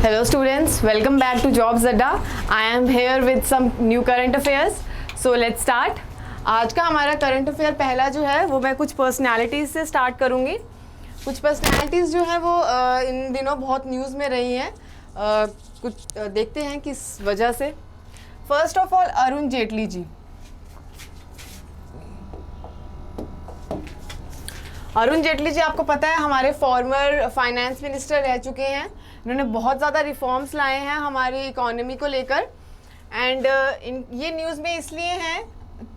Hello students, welcome back to Jobs Adda. I am here with some new current affairs. So let's start. आज का हमारा current affair पहला जो है वो मैं कुछ पर्सनालिटीज़ से स्टार्ट करूँगी. कुछ पर्सनालिटीज़ जो है वो इन दिनों बहुत न्यूज़ में रही हैं. कुछ देखते हैं किस वजह से. First of all Arun Jaitley ji. Arun Jaitley ji आपको पता है हमारे फॉर्मर फाइनेंस मिनिस्टर रह चुके हैं. इन्होंने बहुत ज़्यादा रिफॉर्म्स लाए हैं हमारी इकोनॉमी को लेकर. एंड ये न्यूज़ में इसलिए हैं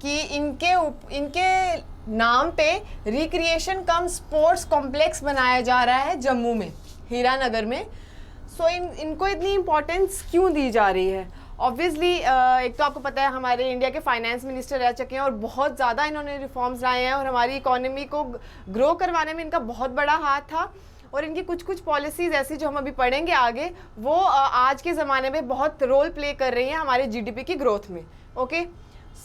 कि इनके नाम पे रिक्रिएशन कम स्पोर्ट्स कॉम्प्लेक्स बनाया जा रहा है जम्मू में, हीरानगर में. सो इनको इतनी इम्पोर्टेंस क्यों दी जा रही है? ऑब्वियसली एक तो आपको पता है हमारे इंडिया के फाइनेंस मिनिस्टर रह चुके हैं और बहुत ज़्यादा इन्होंने रिफॉर्म्स लाए हैं और हमारी इकोनॉमी को ग्रो करवाने में इनका बहुत बड़ा हाथ था. और इनकी कुछ पॉलिसीज़ ऐसी जो हम अभी पढ़ेंगे आगे वो आज के ज़माने में बहुत रोल प्ले कर रही हैं हमारे जीडीपी की ग्रोथ में. ओके.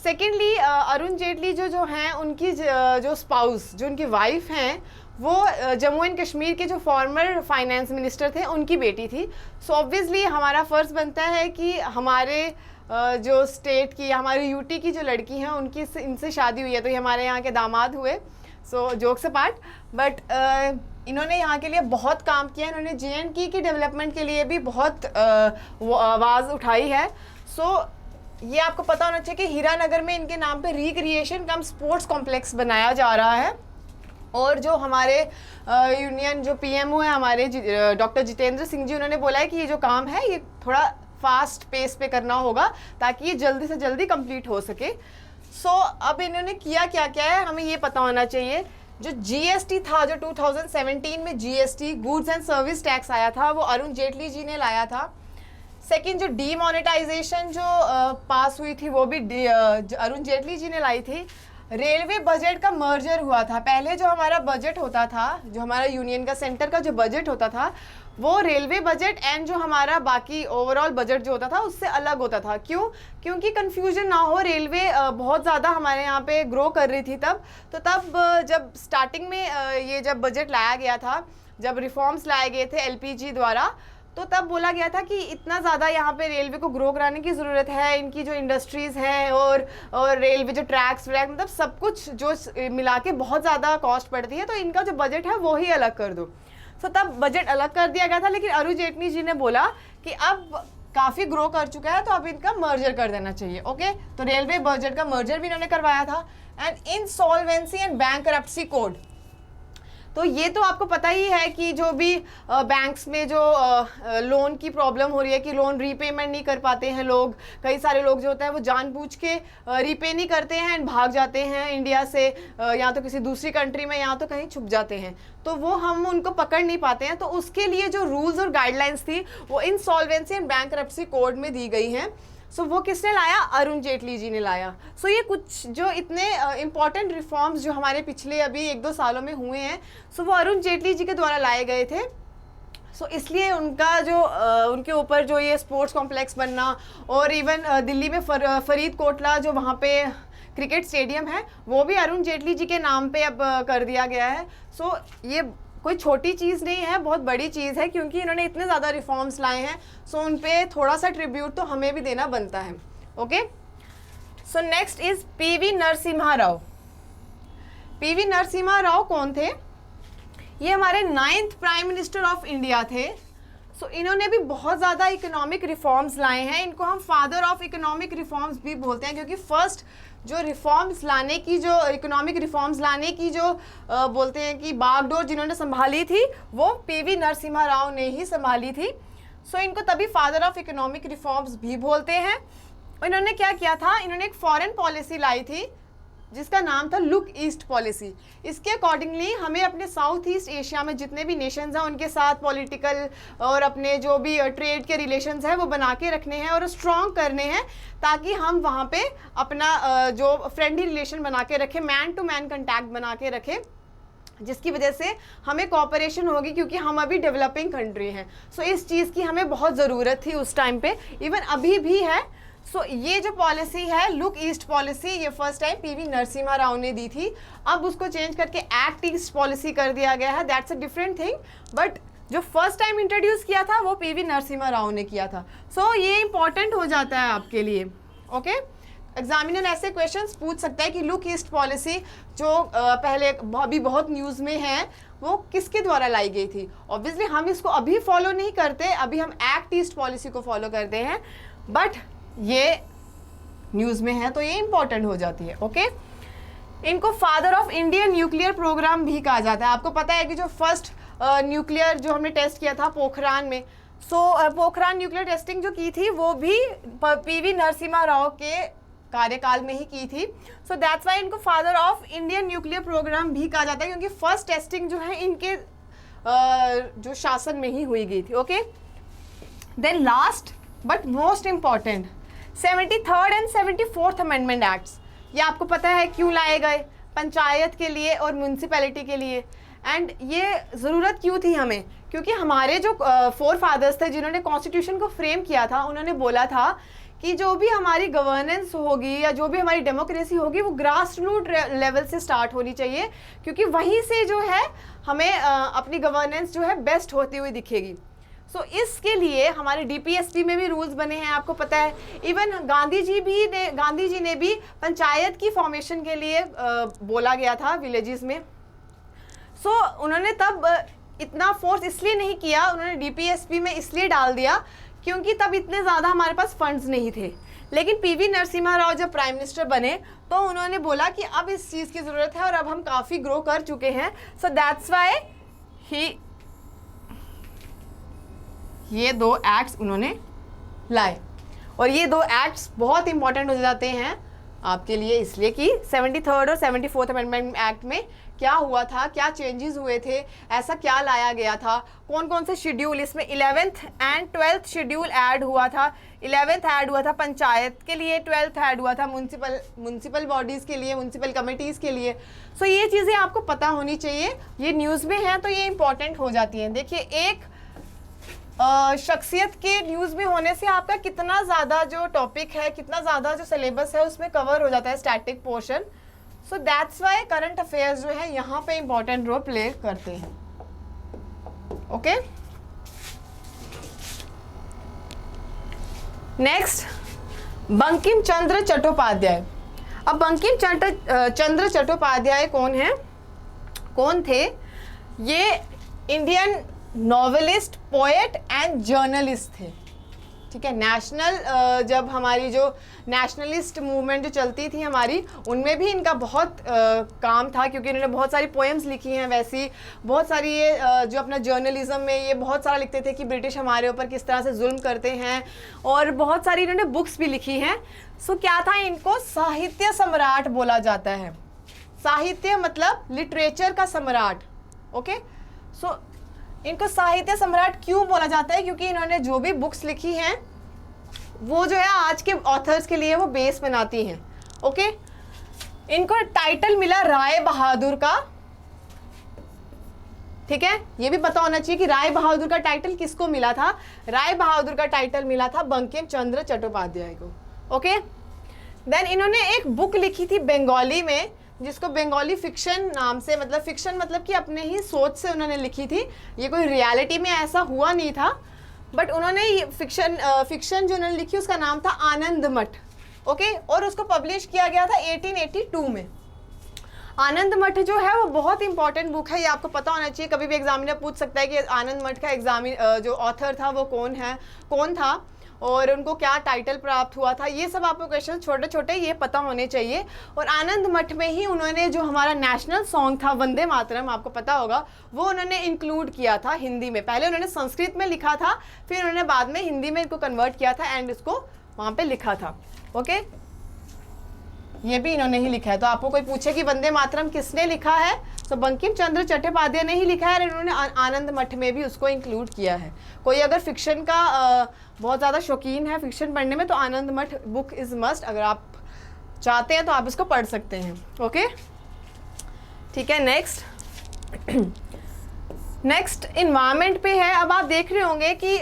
सेकेंडली अरुण जेटली जो हैं उनकी जो स्पाउस जो उनकी वाइफ हैं वो जम्मू एंड कश्मीर के जो फॉर्मर फाइनेंस मिनिस्टर थे उनकी बेटी थी. सो ऑब्वियसली हमारा फ़र्ज़ बनता है कि हमारे जो स्टेट की हमारे यूटी की जो लड़की हैं उनकी इनसे शादी हुई है तो ये हमारे यहाँ के दामाद हुए. सो जोक्स अपार्ट, बट इन्होंने यहाँ के लिए बहुत काम किया. इन्होंने जे.एंड.के की डेवलपमेंट के लिए भी बहुत आवाज़ उठाई है. सो ये आपको पता होना चाहिए कि हीरानगर में इनके नाम पे रिक्रिएशन कम स्पोर्ट्स कॉम्प्लेक्स बनाया जा रहा है. और जो हमारे यूनियन जो पीएमओ है हमारे डॉक्टर जितेंद्र सिंह जी, उन्होंने बोला है कि ये जो काम है ये थोड़ा फास्ट पेस पे करना होगा ताकि ये जल्दी से जल्दी कंप्लीट हो सके. सो अब इन्होंने किया क्या है हमें ये पता होना चाहिए. जो जीएसटी था, जो 2017 में GST goods and service tax आया था, वो अरुण जेटली जी ने लाया था. सेकंड, जो डीमोनेटाइजेशन जो पास हुई थी वो भी अरुण जेटली जी ने लाई थी. रेलवे बजट का मर्जर हुआ था. पहले जो हमारा बजट होता था, जो हमारा यूनियन का सेंटर का जो बजट होता था वो रेलवे बजट एंड जो हमारा बाकी ओवरऑल बजट जो होता था उससे अलग होता था. क्यों? क्योंकि कंफ्यूजन ना हो. रेलवे बहुत ज़्यादा हमारे यहाँ पे ग्रो कर रही थी तब जब स्टार्टिंग में ये जब बजट लाया गया था, जब रिफॉर्म्स लाए गए थे एलपीजी द्वारा, तो तब बोला गया था कि इतना ज़्यादा यहाँ पे रेलवे को ग्रो कराने की ज़रूरत है. इनकी जो इंडस्ट्रीज़ हैं और रेलवे जो ट्रैक्स मतलब सब कुछ जो मिला के बहुत ज़्यादा कॉस्ट पड़ती है, तो इनका जो बजट है वो ही अलग कर दो. सो तब बजट अलग कर दिया गया था. लेकिन अरुण जेटली जी ने बोला कि अब काफ़ी ग्रो कर चुका है तो अब इनका मर्जर कर देना चाहिए. ओके. तो रेलवे बजट का मर्जर भी इन्होंने करवाया था. And insolvency and bankruptcy code, तो ये तो आपको पता ही है कि जो भी बैंक्स में जो लोन की प्रॉब्लम हो रही है कि लोन रीपेमेंट नहीं कर पाते हैं लोग. कई सारे लोग जो होता है वो जानबूझ के रीपे नहीं करते हैं एंड भाग जाते हैं इंडिया से, या तो किसी दूसरी कंट्री में या तो कहीं छुप जाते हैं. तो वो हम उनको पकड़ नहीं पाते हैं. तो उसके लिए जो रूल्स और गाइडलाइंस थी वो इंसॉल्वेंसी एंड बैंकरप्सी कोड में दी गई हैं. सो वो किसने लाया? अरुण जेटली जी ने लाया. सो ये कुछ जो इतने इम्पॉर्टेंट रिफॉर्म्स जो हमारे पिछले अभी 1-2 सालों में हुए हैं, सो वो अरुण जेटली जी के द्वारा लाए गए थे. सो इसलिए उनका जो उनके ऊपर जो ये स्पोर्ट्स कॉम्प्लेक्स बनना और इवन दिल्ली में फरीद कोटला जो वहाँ पे क्रिकेट स्टेडियम है वो भी अरुण जेटली जी के नाम पे अब कर दिया गया है. सो ये कोई छोटी चीज़ नहीं है, बहुत बड़ी चीज़ है क्योंकि इन्होंने इतने ज़्यादा रिफॉर्म्स लाए हैं. सो उन पे थोड़ा सा ट्रिब्यूट तो हमें भी देना बनता है. Okay. So next is PV Narasimha Rao. PV Narasimha Rao कौन थे? ये हमारे 9th prime minister of India थे. सो इन्होंने भी बहुत ज़्यादा इकोनॉमिक रिफॉर्म्स लाए हैं. इनको हम फादर ऑफ इकोनॉमिक रिफॉर्म्स भी बोलते हैं क्योंकि फर्स्ट जो रिफॉर्म्स लाने की जो इकोनॉमिक रिफॉर्म्स लाने की जो बोलते हैं कि बागडोर जिन्होंने संभाली थी वो पीवी नरसिम्हा राव ने ही संभाली थी. सो इनको तभी फादर ऑफ इकोनॉमिक रिफॉर्म्स भी बोलते हैं. इन्होंने क्या किया था? इन्होंने एक फॉरेन पॉलिसी लाई थी जिसका नाम था लुक ईस्ट पॉलिसी. इसके अकॉर्डिंगली हमें अपने साउथ ईस्ट एशिया में जितने भी नेशंस हैं उनके साथ पॉलिटिकल और अपने जो भी ट्रेड के रिलेशंस हैं वो बना के रखने हैं और स्ट्रॉन्ग करने हैं ताकि हम वहाँ पे अपना जो फ्रेंडली रिलेशन बना के रखें, मैन टू मैन कंटैक्ट बना के रखें, जिसकी वजह से हमें कोऑपरेशन होगी क्योंकि हम अभी डेवलपिंग कंट्री हैं. सो इस चीज़ की हमें बहुत ज़रूरत थी उस टाइम पे, इवन अभी भी है. सो ये जो पॉलिसी है लुक ईस्ट पॉलिसी, ये first time PV Narasimha Rao ने दी थी. अब उसको चेंज करके एक्ट ईस्ट पॉलिसी कर दिया गया है. That's a different thing. But जो फर्स्ट टाइम इंट्रोड्यूस किया था वो पीवी नरसिम्हा राव ने किया था। सो ये इंपॉर्टेंट हो जाता है आपके लिए। ओके, एग्जामिनर ऐसे क्वेश्चंस पूछ सकता है कि लुक ईस्ट पॉलिसी जो पहले अभी बहुत न्यूज़ में है वो किसके द्वारा लाई गई थी। ऑब्वियसली हम इसको अभी फॉलो नहीं करते, अभी हम एक्ट ईस्ट पॉलिसी को फॉलो करते हैं, बट ये न्यूज़ में है तो ये इंपॉर्टेंट हो जाती है। ओके, इनको father of Indian nuclear program भी कहा जाता है। आपको पता है कि जो फर्स्ट न्यूक्लियर जो हमने टेस्ट किया था पोखरान में, पोखरान न्यूक्लियर टेस्टिंग जो की थी वो भी पीवी नरसिम्हा राव के कार्यकाल में ही की थी। सो दैट्स वाई इनको father of Indian nuclear program भी कहा जाता है, क्योंकि फर्स्ट टेस्टिंग जो है इनके जो शासन में ही हुई गई थी। Okay, then last but most important 73rd and 74th amendment acts. ये आपको पता है क्यों लाए गए, पंचायत के लिए और म्यूनसिपैलिटी के लिए। एंड ये ज़रूरत क्यों थी हमें, क्योंकि हमारे जो फोर फादर्स थे जिन्होंने कॉन्स्टिट्यूशन को फ्रेम किया था, उन्होंने बोला था कि जो भी हमारी गवर्नेंस होगी या जो भी हमारी डेमोक्रेसी होगी वो ग्रास रूट लेवल से स्टार्ट होनी चाहिए, क्योंकि वहीं से जो है हमें अपनी गवर्नेंस जो है बेस्ट होती हुई दिखेगी। सो इसके लिए हमारे डीपीएसपी में भी रूल्स बने हैं, आपको पता है। इवन गांधी जी ने भी पंचायत की फॉर्मेशन के लिए बोला गया था विलेजेस में। सो उन्होंने तब इतना फोर्स इसलिए नहीं किया, उन्होंने डीपीएसपी में इसलिए डाल दिया क्योंकि तब इतने ज़्यादा हमारे पास फंड्स नहीं थे। लेकिन पीवी नरसिम्हा राव जब प्राइम मिनिस्टर बने तो उन्होंने बोला कि अब इस चीज़ की ज़रूरत है और अब हम काफ़ी ग्रो कर चुके हैं। सो दैट्स वाई ये दो एक्ट्स उन्होंने लाए, और ये दो एक्ट्स बहुत इंपॉर्टेंट हो जाते हैं आपके लिए, इसलिए कि 73rd और 74th अमेंडमेंट एक्ट में क्या हुआ था, क्या चेंजेस हुए थे, ऐसा क्या लाया गया था, कौन कौन से शेड्यूल, इसमें 11th and 12th schedule add हुआ था। 11th ऐड हुआ था पंचायत के लिए, 12th ऐड हुआ था म्यूनसिपल बॉडीज़ के लिए, म्यूनसिपल कमेटीज़ के लिए। सो ये चीज़ें आपको पता होनी चाहिए, ये न्यूज़ में है तो ये इंपॉर्टेंट हो जाती हैं। देखिए, एक शख्सियत के न्यूज़ में होने से आपका कितना ज़्यादा जो टॉपिक है, कितना ज़्यादा जो सिलेबस है उसमें कवर हो जाता है static portion. So that's Y current affairs जो है यहाँ पे इंपॉर्टेंट रोल प्ले करते हैं। Okay, next Bankim Chandra Chattopadhyay. अब बंकिम चंद्र चट्टोपाध्याय कौन थे? ये Indian novelist, poet and journalist थे। ठीक है, नेशनल जब हमारी जो नेशनलिस्ट मूवमेंट जो चलती थी हमारी, उनमें भी इनका बहुत काम था, क्योंकि इन्होंने बहुत सारी पोएम्स लिखी हैं। वैसी बहुत सारी ये जो अपना जर्नलिज्म में ये बहुत सारा लिखते थे कि ब्रिटिश हमारे ऊपर किस तरह से जुल्म करते हैं, और बहुत सारी इन्होंने बुक्स भी लिखी हैं। सो क्या था, इनको साहित्य सम्राट बोला जाता है। साहित्य मतलब लिटरेचर का सम्राट। ओके, सो इनको साहित्य सम्राट क्यों बोला जाता है? क्योंकि इन्होंने जो भी बुक्स लिखी हैं वो जो है आज के ऑथर्स के लिए वो बेस बनाती हैं। ओके, इनको टाइटल मिला राय बहादुर का। ठीक है, ये भी पता होना चाहिए कि राय बहादुर का टाइटल किसको मिला था। राय बहादुर का टाइटल मिला था बंकिम चंद्र चट्टोपाध्याय को। ओके, देन इन्होंने एक बुक लिखी थी बंगाली में, जिसको बंगाली फिक्शन नाम से, मतलब फिक्शन मतलब कि अपने ही सोच से उन्होंने लिखी थी। ये कोई रियलिटी में ऐसा हुआ नहीं था, बट उन्होंने ये फिक्शन जो उन्होंने लिखी उसका नाम था आनंद मठ। ओके, और उसको पब्लिश किया गया था 1882 में। आनंद मठ जो है वो बहुत इंपॉर्टेंट बुक है, ये आपको पता होना चाहिए। कभी भी एग्जामिनर पूछ सकता है कि आनंद मठ का जो ऑथर था वो कौन था और उनको क्या टाइटल प्राप्त हुआ था। ये सब आपको क्वेश्चन छोटे छोटे ये पता होने चाहिए। और आनंद मठ में ही उन्होंने जो हमारा नेशनल सॉन्ग था वंदे मातरम, आपको पता होगा, वो उन्होंने इंक्लूड किया था हिंदी में। पहले उन्होंने संस्कृत में लिखा था, फिर उन्होंने बाद में हिंदी में इसको कन्वर्ट किया था एंड इसको वहाँ पे लिखा था। ओके, ये भी इन्होंने ही लिखा है। तो आपको कोई पूछे कि वंदे मातरम किसने लिखा है, तो बंकिम चंद्र चट्टोपाध्याय ने ही लिखा है, और इन्होंने आनंद मठ में भी उसको इंक्लूड किया है। कोई अगर फिक्शन का बहुत ज़्यादा शौकीन है फिक्शन पढ़ने में, तो आनंद मठ बुक इज़ मस्ट। अगर आप चाहते हैं तो आप इसको पढ़ सकते हैं। ओके, ठीक है। नेक्स्ट इन्वायरमेंट पे है। अब आप देख रहे होंगे कि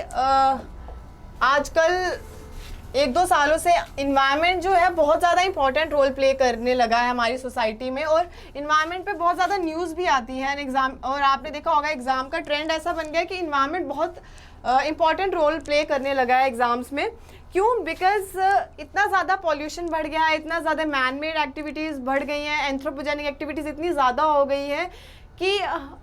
आजकल एक दो सालों से इन्वायरमेंट जो है बहुत ज़्यादा इंपॉर्टेंट रोल प्ले करने लगा है हमारी सोसाइटी में, और इन्वायरमेंट पे बहुत ज़्यादा न्यूज़ भी आती है एग्ज़ाम, और आपने देखा होगा एग्ज़ाम का ट्रेंड ऐसा बन गया कि इन्वायरमेंट बहुत इंपॉर्टेंट रोल प्ले करने लगा है एग्ज़ाम्स में। क्यों? बिकॉज इतना ज़्यादा पॉल्यूशन बढ़ गया है, इतना ज़्यादा मैन मेड एक्टिविटीज़ बढ़ गई हैं, एंथ्रोपोजेनिक एक्टिविटीज़ इतनी ज़्यादा हो गई है कि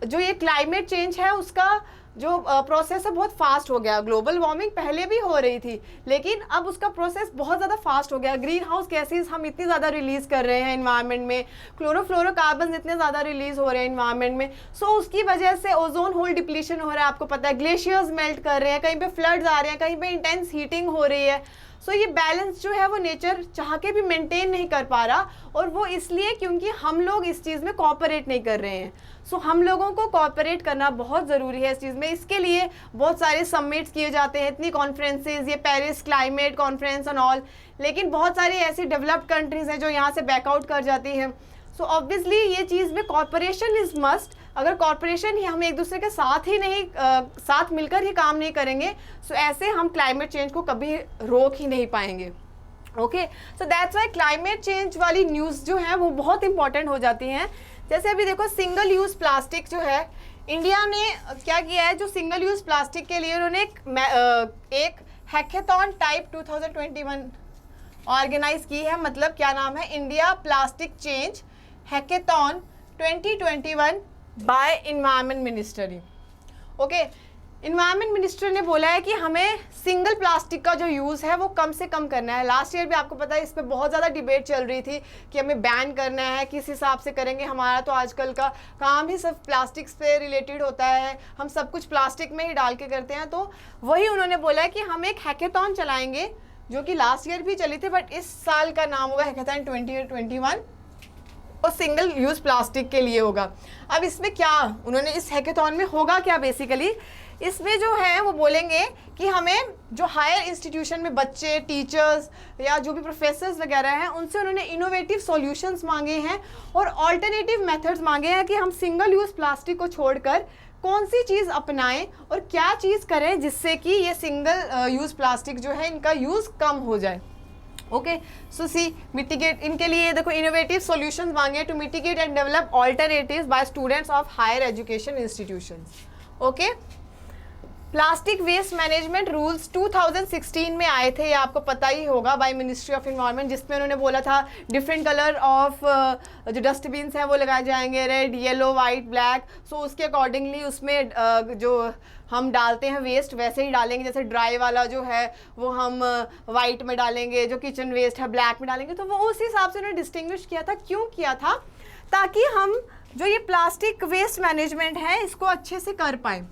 जो ये क्लाइमेट चेंज है उसका जो प्रोसेस है बहुत फास्ट हो गया। ग्लोबल वार्मिंग पहले भी हो रही थी, लेकिन अब उसका प्रोसेस बहुत ज़्यादा फास्ट हो गया। ग्रीन हाउस गैसेज हम इतनी ज़्यादा रिलीज़ कर रहे हैं इन्वायरमेंट में, क्लोरोफ्लोरोकार्बन इतने ज़्यादा रिलीज़ हो रहे हैं इन्वायरमेंट में। सो उसकी वजह से ओजोन होल डिप्लीशन हो रहा है, आपको पता है, ग्लेशियर्स मेल्ट कर रहे हैं, कहीं पे फ्लड्स आ रहे हैं, कहीं पे इंटेंस हीटिंग हो रही है। सो ये बैलेंस जो है वो नेचर चाह के भी मेंटेन नहीं कर पा रहा, और वो इसलिए क्योंकि हम लोग इस चीज़ में कोऑपरेट नहीं कर रहे हैं। सो हम लोगों को कोऑपरेट करना बहुत ज़रूरी है इस चीज़ में। इसके लिए बहुत सारे समिट्स किए जाते हैं, इतनी कॉन्फ्रेंसेज, ये Paris climate conference and all, लेकिन बहुत सारी ऐसी डेवलप्ड कंट्रीज़ हैं जो यहाँ से बैकआउट कर जाती हैं। सो ऑब्वियसली ये चीज़ में कॉर्पोरेशन इज़ मस्ट। अगर कॉर्पोरेशन ही हम एक दूसरे के साथ ही नहीं साथ मिलकर ही काम नहीं करेंगे, सो ऐसे हम क्लाइमेट चेंज को कभी रोक ही नहीं पाएंगे। Okay, so that's Y climate change वाली न्यूज़ जो है वो बहुत इंपॉर्टेंट हो जाती हैं। जैसे अभी देखो सिंगल यूज़ प्लास्टिक जो है, इंडिया ने क्या किया है, जो सिंगल यूज़ प्लास्टिक के लिए उन्होंने एक हैकेथॉन टाइप 2021 ऑर्गेनाइज की है। मतलब क्या नाम है, India plastic change hackathon 2021 by environment ministry. Okay, environment minister ने बोला है कि हमें सिंगल प्लास्टिक का जो यूज़ है वो कम से कम करना है। लास्ट ईयर भी आपको पता है इस पर बहुत ज़्यादा डिबेट चल रही थी कि हमें बैन करना है, किस हिसाब से करेंगे। हमारा तो आजकल का काम ही सिर्फ प्लास्टिक्स पे रिलेटेड होता है, हम सब कुछ प्लास्टिक में ही डाल के करते हैं। तो वही उन्होंने बोला है कि हम एक हैकेथॉन चलाएँगे, जो कि लास्ट ईयर भी चली थी, बट इस साल का नाम होगा हैकेथॉन 2021 और सिंगल यूज़ प्लास्टिक के लिए होगा। अब इसमें क्या उन्होंने, इस हैकेथॉन में होगा क्या, बेसिकली इसमें जो है वो बोलेंगे कि हमें जो हायर इंस्टीट्यूशन में बच्चे, टीचर्स या जो भी प्रोफेसर्स वगैरह हैं, उनसे उन्होंने इनोवेटिव सॉल्यूशंस मांगे हैं और ऑल्टरनेटिव मेथड्स मांगे हैं कि हम सिंगल यूज़ प्लास्टिक को छोड़कर कौन सी चीज़ अपनाएं और क्या चीज़ करें जिससे कि ये सिंगल यूज़ प्लास्टिक जो है इनका यूज़ कम हो जाए। ओके, सो सी मिटिगेट, इनके लिए देखो इनोवेटिव सॉल्यूशंस मांगे to mitigate and develop alternatives by students of higher education institutions. Okay, plastic waste management rules 2016 में आए थे, ये आपको पता ही होगा, बाय मिनिस्ट्री ऑफ इन्वायरमेंट, जिसमें उन्होंने बोला था डिफरेंट कलर ऑफ जो डस्टबिन्स हैं वो लगाए जाएंगे, रेड, येलो, वाइट, ब्लैक। सो उसके अकॉर्डिंगली उसमें जो हम डालते हैं वेस्ट वैसे ही डालेंगे, जैसे ड्राई वाला जो है वो हम वाइट में डालेंगे, जो किचन वेस्ट है ब्लैक में डालेंगे। तो वो उस हिसाब से उन्होंने डिस्टिंग्विश किया था। क्यों किया था? ताकि हम जो ये प्लास्टिक वेस्ट मैनेजमेंट है इसको अच्छे से कर पाएँ।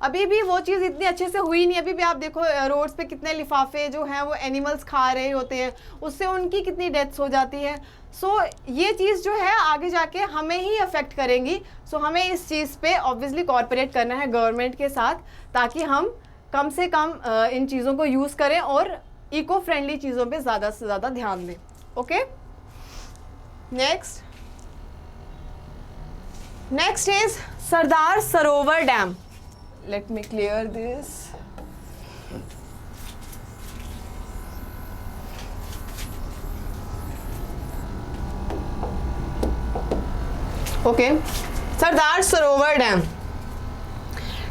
अभी भी वो चीज़ इतनी अच्छे से हुई नहीं। अभी भी आप देखो रोड्स पे कितने लिफाफे जो हैं वो एनिमल्स खा रहे होते हैं, उससे उनकी कितनी डेथ्स हो जाती है। सो ये चीज़ जो है आगे जाके हमें ही अफेक्ट करेंगी। सो हमें इस चीज़ पे ऑब्वियसली कॉर्पोरेट करना है गवर्नमेंट के साथ, ताकि हम कम से कम इन चीज़ों को यूज़ करें और इको फ्रेंडली चीज़ों पे ज़्यादा से ज़्यादा ध्यान दें। Okay, next is Sardar Sarovar dam. Let me clear this. Okay, Sardar Sarovar dam.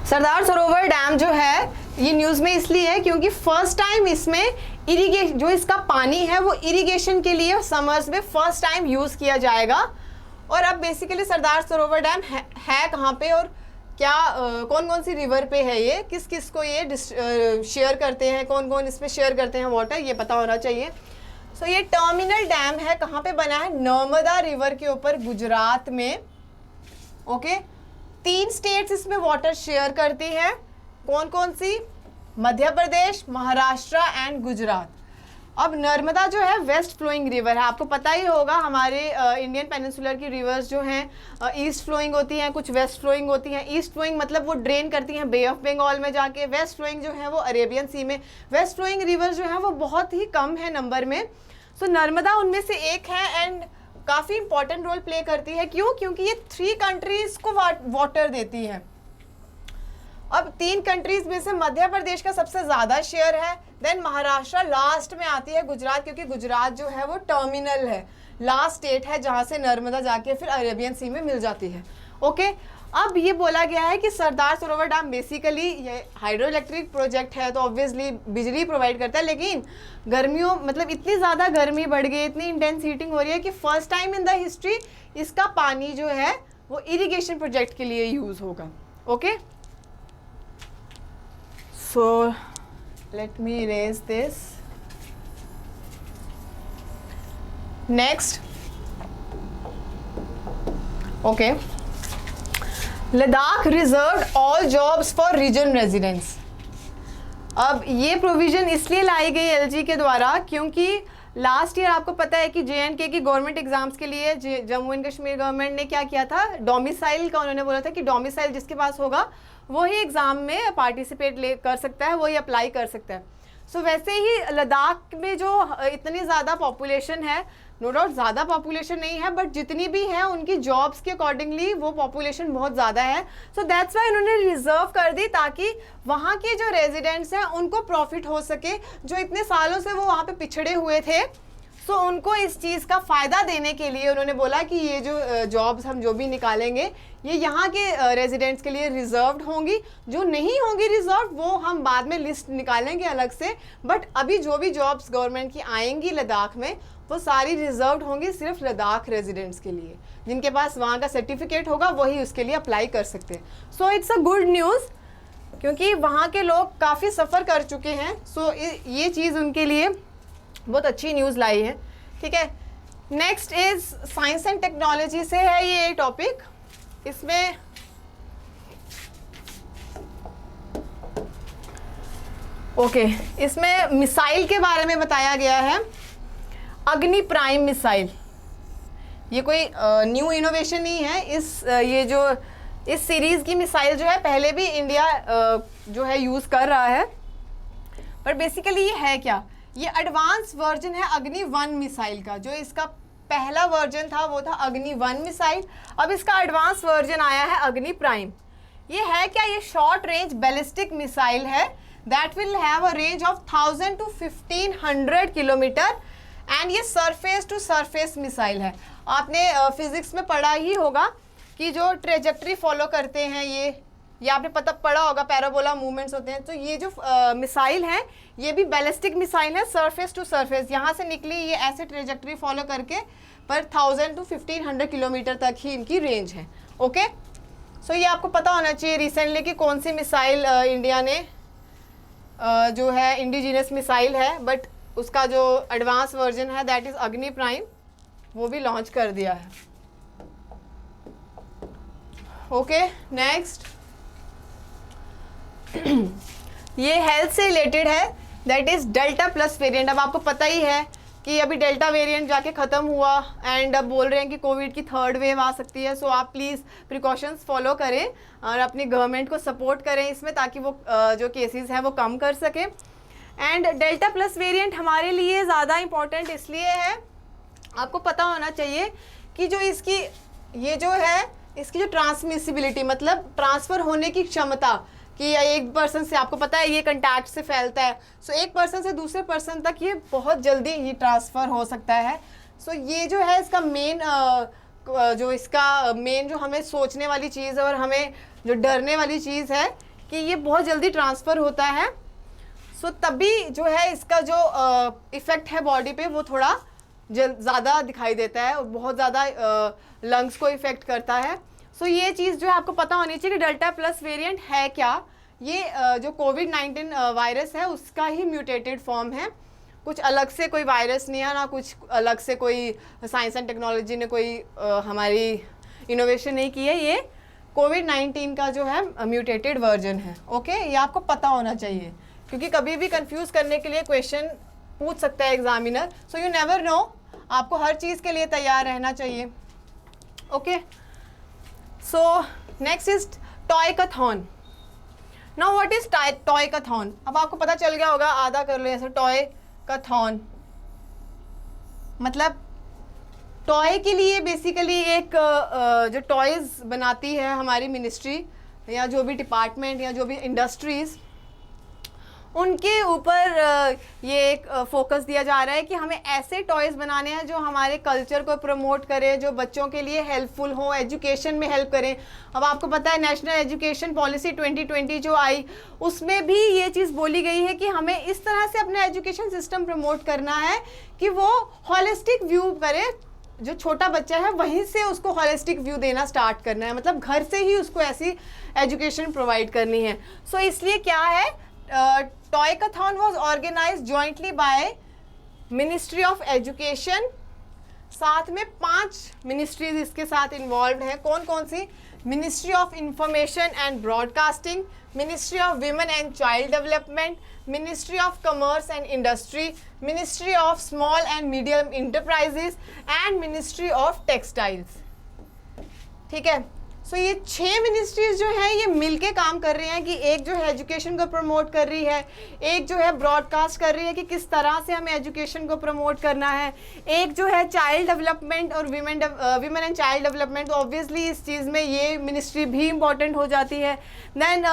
Sardar Sarovar dam जो है ये न्यूज़ में इसलिए है क्योंकि फर्स्ट टाइम इसमें इरिगेशन, जो इसका पानी है वो इरिगेशन के लिए समर्स में फर्स्ट टाइम यूज़ किया जाएगा। और अब बेसिकली सरदार सरोवर डैम है कहाँ पे और क्या कौन कौन सी रिवर पे है, ये किस किस को ये शेयर करते हैं, कौन कौन इसमें शेयर करते हैं वाटर, ये पता होना चाहिए। सो ये टर्मिनल डैम है, कहाँ पे बना है? नर्मदा रिवर के ऊपर, गुजरात में। ओके, 3 स्टेट्स इसमें वाटर शेयर करती हैं। कौन कौन सी? मध्य प्रदेश, महाराष्ट्र एंड गुजरात। अब नर्मदा जो है वेस्ट फ्लोइंग रिवर है, आपको पता ही होगा हमारे इंडियन पेनिनसुलर की रिवर्स जो हैं ईस्ट फ्लोइंग होती हैं, कुछ वेस्ट फ्लोइंग होती हैं। ईस्ट फ्लोइंग मतलब वो ड्रेन करती हैं बे ऑफ बंगाल में जाके, वेस्ट फ्लोइंग जो है वो अरेबियन सी में। वेस्ट फ्लोइंग रिवर्स जो है वो बहुत ही कम है नंबर में। सो नर्मदा उनमें से एक है एंड काफ़ी इंपॉर्टेंट रोल प्ले करती है। क्यों? क्योंकि ये 3 कंट्रीज़ को वाटर देती है। अब 3 कंट्रीज में से मध्य प्रदेश का सबसे ज़्यादा शेयर है, देन महाराष्ट्र लास्ट में आती है, गुजरात, क्योंकि गुजरात जो है वो टर्मिनल है, लास्ट स्टेट है जहाँ से नर्मदा जाके फिर अरेबियन सी में मिल जाती है। ओके, अब ये बोला गया है कि सरदार सरोवर डैम बेसिकली ये हाइड्रो इलेक्ट्रिक प्रोजेक्ट है, तो ऑब्वियसली बिजली प्रोवाइड करता है, लेकिन गर्मियों मतलब इतनी ज़्यादा गर्मी बढ़ गई, इतनी इंटेंस हीटिंग हो रही है कि first time in the history इसका पानी जो है वो इरिगेशन प्रोजेक्ट के लिए यूज़ होगा। Okay, so let me erase this. Next, okay, Ladakh reserved all jobs for region residents. अब ये प्रोविजन इसलिए लाई गई एलजी के द्वारा क्योंकि लास्ट ईयर आपको पता है कि JNK की गवर्नमेंट एग्जाम्स के लिए जम्मू एंड कश्मीर गवर्नमेंट ने क्या किया था, डोमिसाइल का उन्होंने बोला था कि डोमिसाइल जिसके पास होगा वही एग्ज़ाम में पार्टिसिपेट कर सकता है, वही अप्लाई कर सकता है। सो वैसे ही लद्दाख में जो इतनी ज़्यादा पॉपुलेशन है, नो डाउट ज़्यादा पॉपुलेशन नहीं है, बट जितनी भी है उनकी जॉब्स के अकॉर्डिंगली वो पॉपुलेशन बहुत ज़्यादा है। सो दैट्स वाई उन्होंने रिजर्व कर दी ताकि वहाँ के जो रेजिडेंट्स हैं उनको प्रॉफिट हो सके, जो इतने सालों से वो वहाँ पे पिछड़े हुए थे। सो उनको इस चीज़ का फ़ायदा देने के लिए उन्होंने बोला कि ये जो जॉब्स हम जो भी निकालेंगे ये यहाँ के रेजिडेंट्स के लिए रिजर्व्ड होंगी, जो नहीं होंगी रिजर्व वो हम बाद में लिस्ट निकालेंगे अलग से, बट अभी जो भी जॉब्स गवर्नमेंट की आएंगी लद्दाख में वो सारी रिजर्व्ड होंगी सिर्फ लद्दाख रेजिडेंट्स के लिए, जिनके पास वहाँ का सर्टिफिकेट होगा वही उसके लिए अप्लाई कर सकते हैं। So it's a good news क्योंकि वहाँ के लोग काफ़ी सफ़र कर चुके हैं। सो ये चीज़ उनके लिए बहुत अच्छी न्यूज़ लाई है। ठीक है, next is science and technology से है ये टॉपिक। इसमें इसमें मिसाइल के बारे में बताया गया है, अग्नि प्राइम मिसाइल। ये कोई न्यू इनोवेशन नहीं है, इस सीरीज़ की मिसाइल जो है पहले भी इंडिया जो है यूज़ कर रहा है, पर बेसिकली ये है क्या, ये एडवांस वर्जन है अग्नि 1 मिसाइल का। जो इसका पहला वर्जन था वो था अग्नि 1 मिसाइल, अब इसका एडवांस वर्जन आया है अग्नि प्राइम। ये है क्या, ये शॉर्ट रेंज बैलिस्टिक मिसाइल है that will have a range of 1000 to 1500 kilometre and ये सरफेस टू सरफेस मिसाइल है। आपने फिजिक्स में पढ़ा ही होगा कि जो ट्रेजेक्ट्री फॉलो करते हैं ये आपने पढ़ा होगा, पैराबोला मूवमेंट्स होते हैं। तो ये जो मिसाइल है ये भी बैलिस्टिक मिसाइल है, सरफेस टू सरफेस, यहाँ से निकली ये ऐसे ट्रेजेक्ट्री फॉलो करके, पर 1000 to 1500 किलोमीटर तक ही इनकी रेंज है। ओके, सो ये आपको पता होना चाहिए रिसेंटली कि कौन सी मिसाइल इंडिया ने जो है इंडिजिनस मिसाइल है, बट उसका जो एडवांस वर्जन है दैट इज़ अग्नि प्राइम, वो भी लॉन्च कर दिया है। ओके, नेक्स्ट ये हेल्थ से रिलेटेड है, that is delta plus variant. अब आपको पता ही है कि अभी डेल्टा वेरिएंट जाके ख़त्म हुआ एंड अब बोल रहे हैं कि कोविड की 3rd वेव आ सकती है। सो आप प्लीज़ प्रिकॉशंस फॉलो करें और अपनी गवर्नमेंट को सपोर्ट करें इसमें, ताकि वो जो केसेस हैं वो कम कर सकें। एंड डेल्टा प्लस वेरिएंट हमारे लिए ज़्यादा इम्पॉर्टेंट इसलिए है, आपको पता होना चाहिए कि जो इसकी ये जो है इसकी जो ट्रांसमिसिबिलिटी मतलब ट्रांसफ़र होने की क्षमता, कि एक पर्सन से, आपको पता है ये कंटैक्ट से फैलता है, सो एक पर्सन से दूसरे पर्सन तक ये बहुत जल्दी ही ट्रांसफ़र हो सकता है। सो ये जो है इसका मेन जो हमें सोचने वाली चीज़ है और हमें जो डरने वाली चीज़ है कि ये बहुत जल्दी ट्रांसफ़र होता है। सो तभी जो है इसका जो इफ़ेक्ट है बॉडी पे वो थोड़ा ज़्यादा दिखाई देता है और बहुत ज़्यादा लंग्स को इफ़ेक्ट करता है। सो ये चीज़ जो है आपको पता होनी चाहिए कि डेल्टा प्लस वेरिएंट है क्या। ये जो कोविड-19 वायरस है उसका ही म्यूटेटेड फॉर्म है, कुछ अलग से कोई वायरस नहीं है, ना कुछ अलग से कोई साइंस एंड टेक्नोलॉजी ने कोई हमारी इनोवेशन नहीं की है। ये कोविड-19 का जो है म्यूटेटेड वर्जन है। ओके, ये आपको पता होना चाहिए क्योंकि कभी भी कंफ्यूज करने के लिए क्वेश्चन पूछ सकता है examiner. So you never know, आपको हर चीज़ के लिए तैयार रहना चाहिए। Okay, so next is Toycathon. Now what is Toycathon? अब आपको पता चल गया होगा, आधा कर लो ऐसे। टॉयकाथॉन मतलब टॉय के लिए बेसिकली एक जो टॉयज़ बनाती है हमारी मिनिस्ट्री, या जो भी डिपार्टमेंट या जो भी इंडस्ट्रीज़, उनके ऊपर ये एक फोकस दिया जा रहा है कि हमें ऐसे टॉयज़ बनाने हैं जो हमारे कल्चर को प्रमोट करें, जो बच्चों के लिए हेल्पफुल हो, एजुकेशन में हेल्प करें। अब आपको पता है नेशनल एजुकेशन पॉलिसी 2020 जो आई, उसमें भी ये चीज़ बोली गई है कि हमें इस तरह से अपना एजुकेशन सिस्टम प्रमोट करना है कि वो हॉलिस्टिक व्यू करे। जो छोटा बच्चा है वहीं से उसको हॉलिस्टिक व्यू देना स्टार्ट करना है, मतलब घर से ही उसको ऐसी एजुकेशन प्रोवाइड करनी है। सो इसलिए क्या है, Toycathon was organised jointly by ministry of education, साथ में 5 मिनिस्ट्रीज इसके साथ इन्वॉल्व हैं। कौन कौन सी? Ministry of information and broadcasting, ministry of women and child development, ministry of commerce and industry, ministry of small and medium enterprises and ministry of textiles. ठीक है, सो ये 6 मिनिस्ट्रीज जो हैं ये मिलके काम कर रही हैं कि एक जो है एजुकेशन को प्रमोट कर रही है, एक जो है ब्रॉडकास्ट कर रही है कि किस तरह से हमें एजुकेशन को प्रमोट करना है, एक जो है चाइल्ड डेवलपमेंट और विमेन एंड चाइल्ड डेवलपमेंट। तो ऑब्वियसली इस चीज़ में ये मिनिस्ट्री भी इम्पॉर्टेंट हो जाती है। Then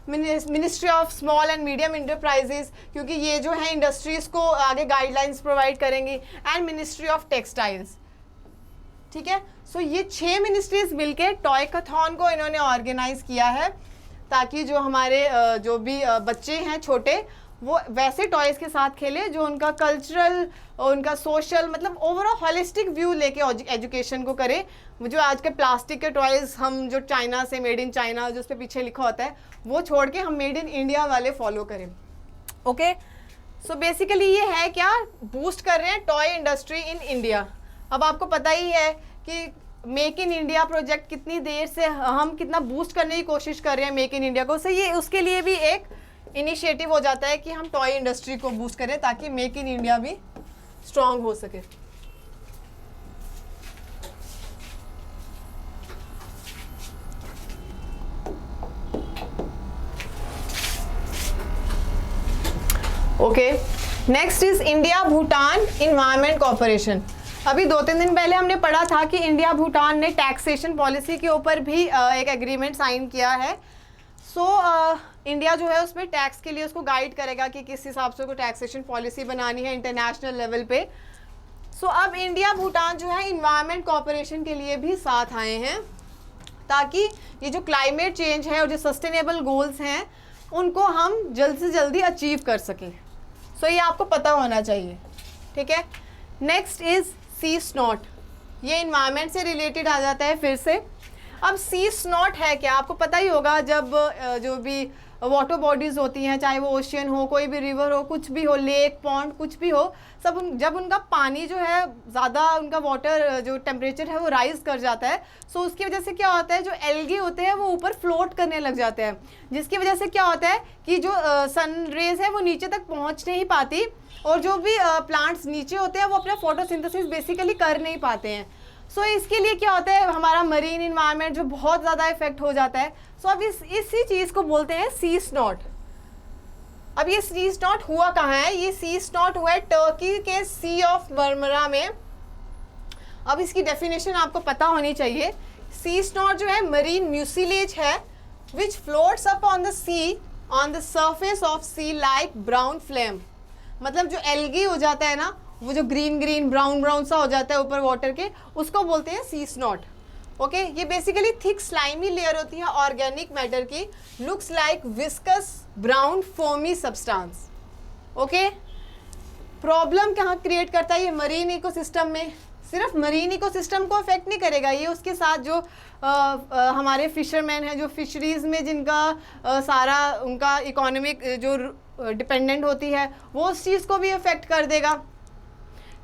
ministry of small and medium enterprises, क्योंकि ये जो है इंडस्ट्रीज़ को आगे गाइडलाइंस प्रोवाइड करेंगी, एंड मिनिस्ट्री ऑफ टेक्सटाइल्स। ठीक है, सो ये 6 मिनिस्ट्रीज मिलके टॉयकाथॉन को इन्होंने ऑर्गेनाइज किया है, ताकि जो हमारे जो भी बच्चे हैं छोटे, वो वैसे टॉयज़ के साथ खेले जो उनका कल्चरल, उनका सोशल, मतलब ओवरऑल हॉलिस्टिक व्यू लेके एजुकेशन को करे। जो आज के प्लास्टिक के टॉयज़ हम जो चाइना से, मेड इन चाइना जो उस पर पीछे लिखा होता है, वो छोड़ के हम मेड इन इंडिया वाले फॉलो करें। ओके, सो बेसिकली ये है क्या, बूस्ट कर रहे हैं टॉय इंडस्ट्री इन इंडिया। अब आपको पता ही है कि मेक इन इंडिया प्रोजेक्ट कितनी देर से हम कितना बूस्ट करने की कोशिश कर रहे हैं मेक इन इंडिया को। सो ये उसके लिए भी एक इनिशिएटिव हो जाता है कि हम टॉय इंडस्ट्री को बूस्ट करें ताकि मेक इन इंडिया भी स्ट्रांग हो सके। Okay, next is India Bhutan environment cooperation. अभी 2-3 दिन पहले हमने पढ़ा था कि इंडिया भूटान ने टैक्सेशन पॉलिसी के ऊपर भी एक एग्रीमेंट साइन किया है। सो इंडिया जो है उसमें टैक्स के लिए उसको गाइड करेगा कि किस हिसाब से उसको टैक्सेशन पॉलिसी बनानी है इंटरनेशनल लेवल पे। सो अब इंडिया भूटान जो है इन्वायरमेंट कोऑपरेशन के लिए भी साथ आए हैं, ताकि ये जो क्लाइमेट चेंज है और जो सस्टेनेबल गोल्स हैं उनको हम जल्द से जल्दी अचीव कर सकें। सो ये आपको पता होना चाहिए। ठीक है, नेक्स्ट इज़ सी स्नॉट। ये इन्वायरमेंट से रिलेटेड आ जाता है फिर से। अब सी स्नॉट है क्या, आपको पता ही होगा, जब जो भी वाटर बॉडीज़ होती हैं, चाहे वो ओशियन हो, कोई भी रिवर हो, कुछ भी हो, लेक, पॉन्ड, कुछ भी हो, जब उनका पानी जो है ज़्यादा, उनका वाटर जो टेम्परेचर है वो राइज़ कर जाता है। सो उसकी वजह से क्या होता है, जो एल्गी होते हैं वो ऊपर फ्लोट करने लग जाते हैं, जिसकी वजह से क्या होता है कि जो सन रेज है वो नीचे तक पहुँच नहीं पाती, और जो भी प्लांट्स नीचे होते हैं वो अपना फोटोसिंथेसिस बेसिकली कर नहीं पाते हैं। सो इसके लिए क्या होता है, हमारा मरीन इन्वायरमेंट जो बहुत ज़्यादा इफेक्ट हो जाता है। सो अब इसी चीज़ को बोलते हैं सी स्नॉट। अब ये सी स्नॉट हुआ कहाँ है, ये सी स्नॉट हुआ है टर्की के सी ऑफ मरमरा में। अब इसकी डेफिनेशन आपको पता होनी चाहिए। सी स्नॉट जो है मरीन म्यूसिलेज है which floats up on the sea on the surface of sea like brown flame. मतलब जो एल्गी हो जाता है ना, वो जो ग्रीन ग्रीन ब्राउन ब्राउन सा हो जाता है ऊपर वाटर के, उसको बोलते हैं सी स्नॉट। ओके, ये बेसिकली थिक स्लाइमी लेयर होती है ऑर्गेनिक मैटर की, looks like viscous brown foamy substance. Okay, problem कहाँ क्रिएट करता है ये मरीन इकोसिस्टम में, सिर्फ मरीन इकोसिस्टम को अफेक्ट नहीं करेगा ये, उसके साथ जो हमारे फिशरमैन हैं, जो फिशरीज़ में जिनका सारा उनका इकोनॉमिक जो डिपेंडेंट होती है, वो उस चीज़ को भी अफेक्ट कर देगा।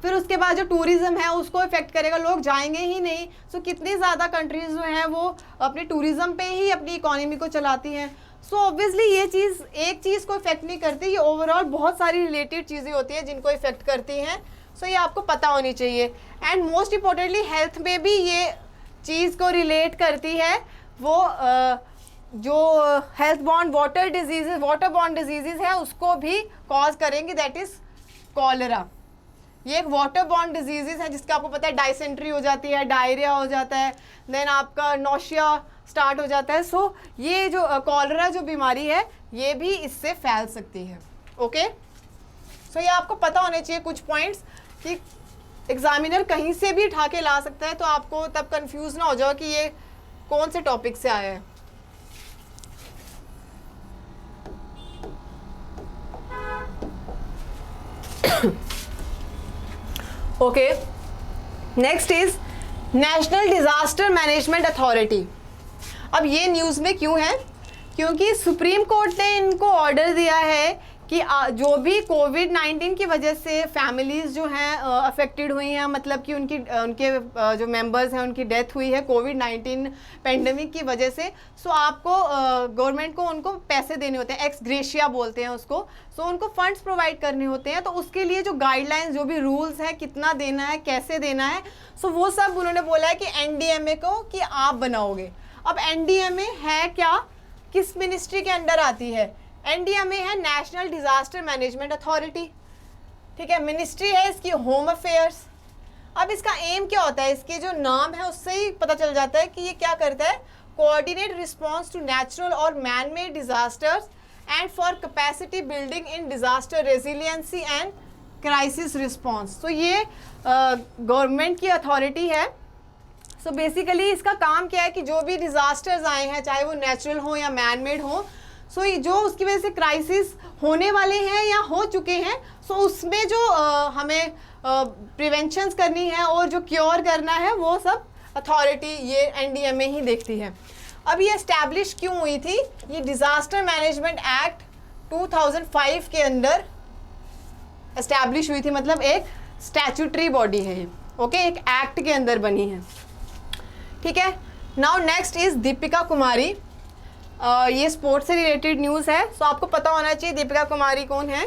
फिर उसके बाद जो टूरिज़्म है उसको इफेक्ट करेगा, लोग जाएंगे ही नहीं। सो कितनी ज़्यादा कंट्रीज़ जो हैं वो अपने टूरिज़्म पे ही अपनी इकोनॉमी को चलाती हैं। सो ऑब्वियसली ये चीज़ एक चीज़ को इफेक्ट नहीं करती, ये ओवरऑल बहुत सारी रिलेटेड चीज़ें होती हैं जिनको इफेक्ट करती हैं। सो ये आपको पता होनी चाहिए। एंड मोस्ट इम्पॉर्टेंटली हेल्थ में भी ये चीज़ को रिलेट करती है। वो जो health bond water bond disease है उसको भी कॉज करेंगे, दैट इज़ कॉलरा। ये एक वाटर बॉन्ड डिजीज़ है जिसका आपको पता है डायसेंट्री हो जाती है, डायरिया हो जाता है, देन आपका नोशिया स्टार्ट हो जाता है। सो ये जो कॉलरा जो बीमारी है ये भी इससे फैल सकती है। ओके, सो ये आपको पता होने चाहिए कुछ पॉइंट्स कि एग्जामिनर कहीं से भी उठा के ला सकता है, तो आपको तब कंफ्यूज ना हो जाओ कि ये कौन से टॉपिक से आया है। Okay, next is national disaster management authority. अब ये न्यूज़ में क्यों है? क्योंकि सुप्रीम कोर्ट ने इनको ऑर्डर दिया है कि जो भी कोविड-19 की वजह से फैमिलीज़ जो हैं अफेक्टेड हुई हैं, मतलब कि उनके जो मेंबर्स हैं उनकी डेथ हुई है कोविड-19 पेंडेमिक की वजह से, सो आपको गवर्नमेंट को उनको पैसे देने होते हैं, एक्स ग्रेशिया बोलते हैं उसको। सो उनको फंड्स प्रोवाइड करने होते हैं, तो उसके लिए जो गाइडलाइंस, जो भी रूल्स हैं, कितना देना है, कैसे देना है, सो वो सब उन्होंने बोला है कि एनडीएमए को कि आप बनाओगे। अब एनडीएमए है क्या, किस मिनिस्ट्री के अंडर आती है? एनडीएमए है नेशनल डिजास्टर मैनेजमेंट अथॉरिटी, ठीक है। मिनिस्ट्री है इसकी होम अफेयर्स। अब इसका एम क्या होता है? इसके जो नाम है उससे ही पता चल जाता है कि ये क्या करता है। कोऑर्डिनेट रिस्पॉन्स टू नेचुरल और man made disasters and for capacity building in disaster resiliency and crisis response. तो ये गवर्नमेंट की अथॉरिटी है। सो बेसिकली इसका काम क्या है कि जो भी डिजास्टर्स आए हैं, चाहे वो नेचुरल हो या मैन मेड हो, सो जो उसकी वजह से क्राइसिस होने वाले हैं या हो चुके हैं, सो उसमें जो हमें प्रिवेंशंस करनी है और जो क्योर करना है वो सब अथॉरिटी ये एनडीएमए ही देखती है। अब ये एस्टैब्लिश क्यों हुई थी? ये डिज़ास्टर मैनेजमेंट एक्ट 2005 के अंदर एस्टैब्लिश हुई थी, मतलब एक स्टैट्यूटरी बॉडी है ये। ओके, एक एक्ट के अंदर बनी है, ठीक है। Now next is Deepika Kumari. ये स्पोर्ट्स से रिलेटेड न्यूज़ है, सो आपको पता होना चाहिए दीपिका कुमारी कौन है।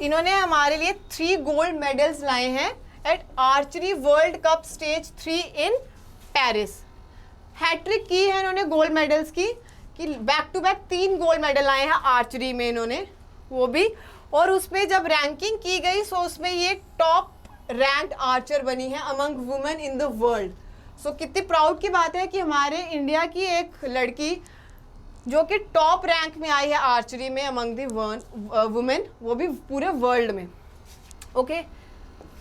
इन्होंने हमारे लिए 3 गोल्ड मेडल्स लाए हैं at archery world cup stage 3 in Paris. Hat trick की है इन्होंने गोल्ड मेडल्स की, कि back to back 3 gold medal लाए हैं आर्चरी में इन्होंने, वो भी। और उसमें जब रैंकिंग की गई, सो उसमें ये टॉप रैंक्ड आर्चर बनी है among women in the world. So कितनी प्राउड की बात है कि हमारे इंडिया की एक लड़की जो कि टॉप रैंक में आई है आर्चरी में अमंग दी वुमेन, वो भी पूरे वर्ल्ड में। Okay,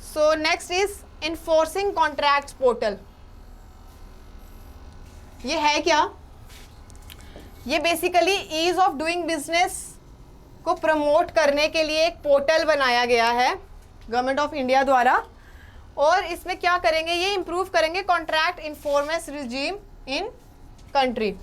so next is enforcing contracts portal. ये है क्या? ये basically ease of doing business को प्रमोट करने के लिए एक पोर्टल बनाया गया है गवर्नमेंट ऑफ इंडिया द्वारा। और इसमें क्या करेंगे? ये इंप्रूव करेंगे contract enforcement regime in country.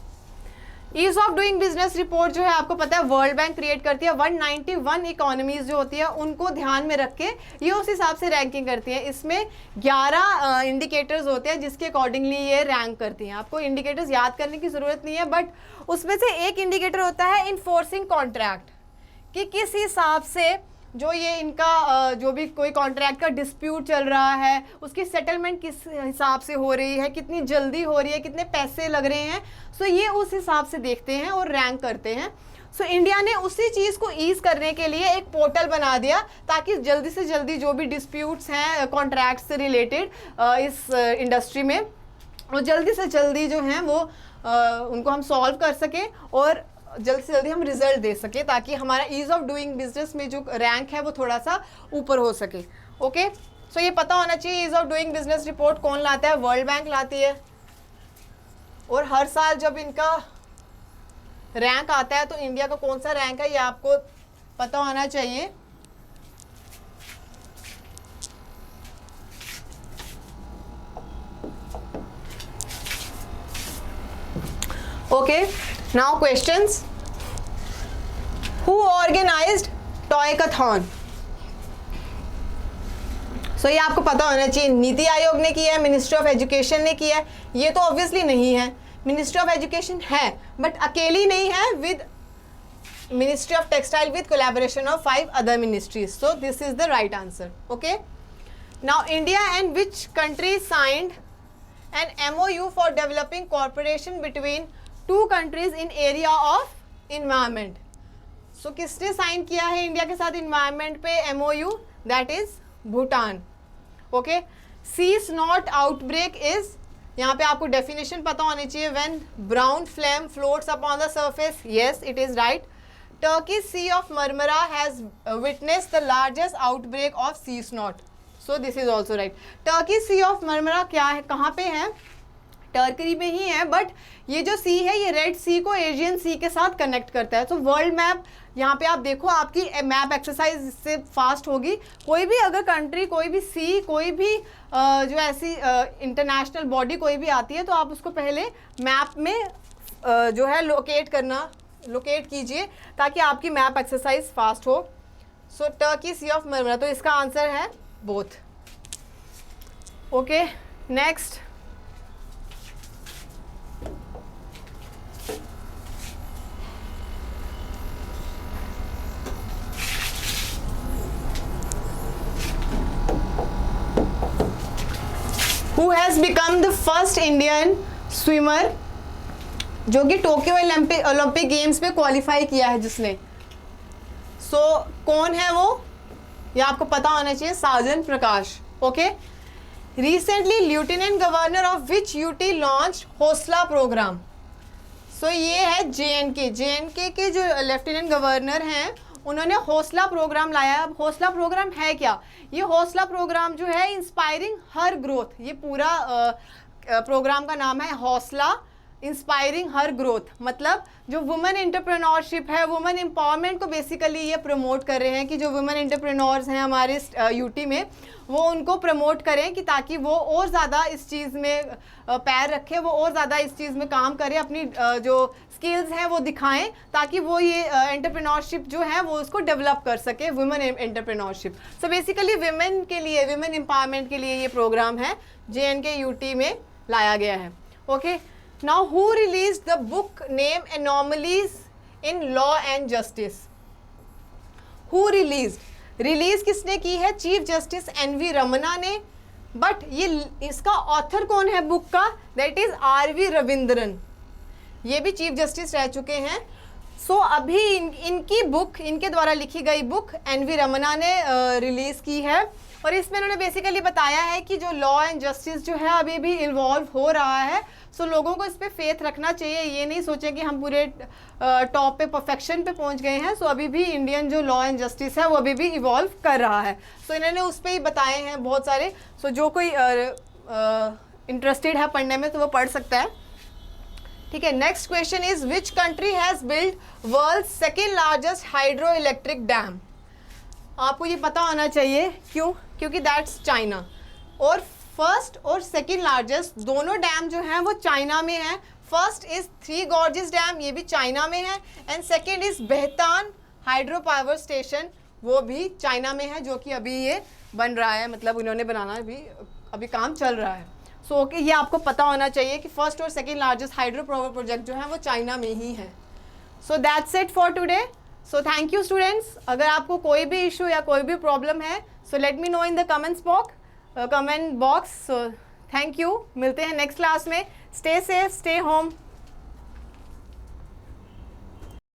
Ease of doing business report जो है आपको पता है वर्ल्ड बैंक क्रिएट करती है। 191 इकोनॉमीज जो होती है उनको ध्यान में रख के ये उस हिसाब से रैंकिंग करती है। इसमें 11 इंडिकेटर्स होते हैं जिसके अकॉर्डिंगली ये रैंक करती हैं। आपको इंडिकेटर्स याद करने की ज़रूरत नहीं है, बट उसमें से एक इंडिकेटर होता है इन्फोर्सिंग कॉन्ट्रैक्ट, कि किस हिसाब से जो ये इनका जो भी कोई कॉन्ट्रैक्ट का डिस्प्यूट चल रहा है उसकी सेटलमेंट किस हिसाब से हो रही है, कितनी जल्दी हो रही है, कितने पैसे लग रहे हैं। सो ये उस हिसाब से देखते हैं और रैंक करते हैं। सो इंडिया ने उसी चीज़ को ईज करने के लिए एक पोर्टल बना दिया ताकि जल्दी से जल्दी जो भी डिस्प्यूट्स हैं कॉन्ट्रैक्ट से रिलेटेड इस इंडस्ट्री में, वो जल्दी से जल्दी जो हैं वो उनको हम सॉल्व कर सकें और जल्दी से जल्दी हम रिजल्ट दे सके, ताकि हमारा ईज ऑफ डूइंग बिजनेस में जो रैंक है वो थोड़ा सा ऊपर हो सके। ओके, सो ये पता होना चाहिए ease of doing business report कौन लाता है? वर्ल्ड बैंक लाती है। और हर साल जब इनका रैंक आता है तो इंडिया का कौन सा रैंक है ये आपको पता होना चाहिए। Okay, now questions. Who organized Toycathon? सो ये आपको पता होना चाहिए नीति आयोग ने किया है, मिनिस्ट्री ऑफ एजुकेशन ने किया है। ये तो ऑब्वियसली नहीं है, मिनिस्ट्री ऑफ एजुकेशन है बट अकेली नहीं है, with ministry of textile with collaboration of 5 other ministries. So this is the right answer. Okay, now India and which country signed an MOU for developing corporation between 2 countries in area of environment? सो किसने sign किया है India के साथ environment पे MOU? That is Bhutan. Okay, sea snot outbreak is यहाँ पे आपको definition पता होनी चाहिए. When brown phlegm floats upon the surface, yes it is right. Turkey's Sea of Marmara has witnessed the largest outbreak of sea snot. So this is also right. Turkey's Sea of Marmara क्या है, कहाँ पे है? Turkey में ही है, but ये जो सी है ये रेड सी को एशियन सी के साथ कनेक्ट करता है. तो वर्ल्ड मैप यहाँ पे आप देखो, आपकी मैप एक्सरसाइज इससे फास्ट होगी. कोई भी अगर कंट्री, कोई भी सी, कोई भी जो ऐसी इंटरनेशनल बॉडी कोई भी आती है तो आप उसको पहले मैप में जो है लोकेट कीजिए ताकि आपकी मैप एक्सरसाइज फास्ट हो. So Turkey sea of Marmara, तो इसका आंसर है both. Okay, next. Who has become the first Indian swimmer जो कि टोक्यो ओलंपिक गेम्स में क्वालिफाई किया है जिसने. सो कौन है वो, ये आपको पता होना चाहिए. Sajan Prakash. Okay. Recently lieutenant governor of which UT launch Hausla programme. So ये है जे.एन.के के जो लेफ्टिनेंट गवर्नर हैं उन्होंने हौसला प्रोग्राम लाया. अब हौसला प्रोग्राम है क्या? ये हौसला प्रोग्राम जो है इंस्पायरिंग हर ग्रोथ, ये पूरा प्रोग्राम का नाम है हौसला इंस्पायरिंग हर ग्रोथ. मतलब जो वुमेन एंटरप्रेन्योरशिप है, वुमेन एम्पावरमेंट को बेसिकली ये प्रमोट कर रहे हैं कि जो वुमेन एंटरप्रेन्योर्स हैं हमारे यूटी में, वो उनको प्रमोट करें कि ताकि वो और ज़्यादा इस चीज़ में पैर रखें, वो और ज़्यादा इस चीज़ में काम करें, अपनी जो स्किल्स हैं वो दिखाएं ताकि वो ये एंटरप्रेन्योरशिप जो है वो उसको डेवलप कर सके, women entrepreneurship. So basically women के लिए, वुमेन एम्पावरमेंट के लिए ये प्रोग्राम है जे.एन.के यूटी में लाया गया है. Okay. Now, who released the book name Anomalies in Law and Justice? Who released? Release किसने की है? Chief justice NV. रमना ने. बट ये इसका ऑथर कौन है बुक का? That is R V. रविंद्रन. ये भी चीफ जस्टिस रह चुके हैं. सो अभी इनकी बुक, इनके द्वारा लिखी गई बुक एन.वी. रमना ने रिलीज की है. और इसमें उन्होंने बेसिकली बताया है कि जो लॉ एंड जस्टिस जो है अभी भी इन्वॉल्व हो रहा है. सो लोगों को इस पर फेथ रखना चाहिए. ये नहीं सोचें कि हम पूरे टॉप पे, परफेक्शन पे पहुंच गए हैं. सो अभी भी इंडियन जो लॉ एंड जस्टिस है वो अभी भी इवॉल्व कर रहा है. सो इन्होंने उस पर ही बताए हैं बहुत सारे. सो जो कोई इंटरेस्टेड है पढ़ने में तो वो पढ़ सकता है. ठीक है. Next question is which country has build world second largest hydro electric dam. आपको ये पता होना चाहिए. क्यों? क्योंकि दैट्स चाइना. और फर्स्ट और सेकेंड लार्जेस्ट दोनों डैम जो हैं वो चाइना में हैं. First is three gorges dam, ये भी चाइना में है. And second is बेहतान hydro power station, वो भी चाइना में है, जो कि अभी ये बन रहा है. मतलब उन्होंने बनाना भी अभी काम चल रहा है. सो ओके, ये आपको पता होना चाहिए कि फर्स्ट और second largest hydro power project जो है वो चाइना में ही है. So that's it for today. So thank you students. अगर आपको कोई भी इशू या कोई भी प्रॉब्लम है सो let me know in the comment box. So thank you. मिलते हैं नेक्स्ट क्लास में. Stay safe, stay home.